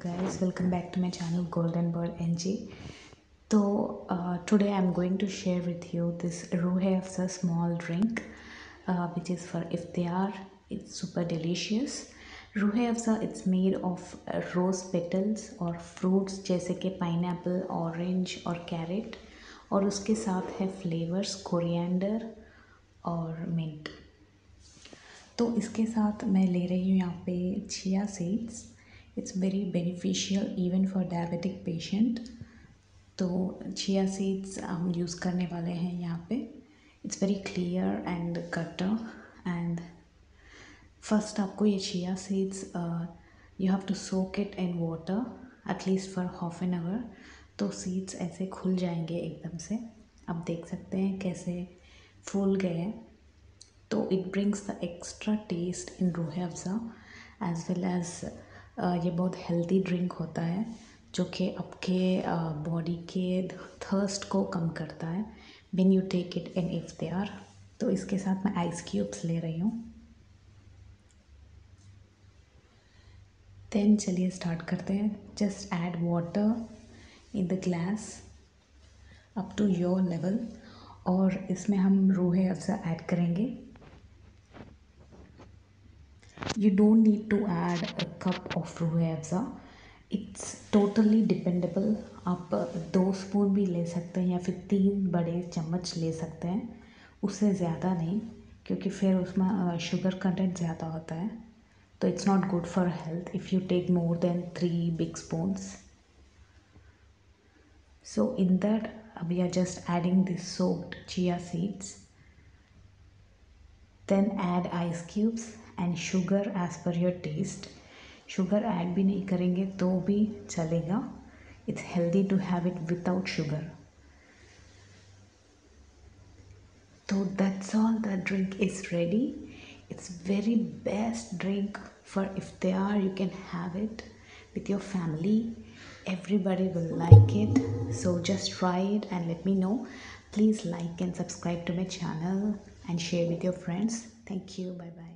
guys, welcome back to my channel Golden Bird NG. So today I'm going to share with you this ROOH AFZA small drink which is for iftari. It's super delicious. ROOH AFZA it's made of rose petals और fruits जैसे कि pineapple, orange और carrot, और उसके साथ है flavors coriander और mint. तो इसके साथ मैं ले रही हूँ यहाँ पे chia seeds. It's very beneficial even for diabetic patient. तो चिया सीड्स हम यूज़ करने वाले हैं यहाँ पे. It's very clear and cutter. And first आपको ये chia seeds you have to soak it in water at least for half an hour. तो सीड्स ऐसे खुल जाएंगे एकदम से. आप देख सकते हैं कैसे फूल गए हैं. तो it brings the extra taste in ROOH AFZA as well as ये बहुत हेल्दी ड्रिंक होता है जो कि आपके बॉडी के थर्स्ट को कम करता है when you take it in iftar. तो इसके साथ मैं आइस क्यूब्स ले रही हूँ. देन चलिए स्टार्ट करते हैं. Just add water in the glass up to your level. और इसमें हम ROOH AFZA ऐड करेंगे. You don't need to add a cup of ROOH AFZA. It's totally dependable. आप 2 स्पून भी ले सकते हैं या फिर 3 बड़े चम्मच ले सकते हैं. उससे ज़्यादा नहीं, क्योंकि फिर उसमें शुगर कंटेंट ज़्यादा होता है. तो it's not good for health if you take more than 3 big spoons. So in that we are just adding the soaked chia seeds. Then add ice cubes and sugar as per your taste. Sugar add भी नहीं करेंगे तो भी चलेगा. It's healthy to have it without sugar. तो that's all. The drink is ready. It's very best drink for iftar. You can have it with your family. Everybody will like it. So just try it and let me know. Please like and subscribe to my channel and share with your friends. Thank you. Bye bye.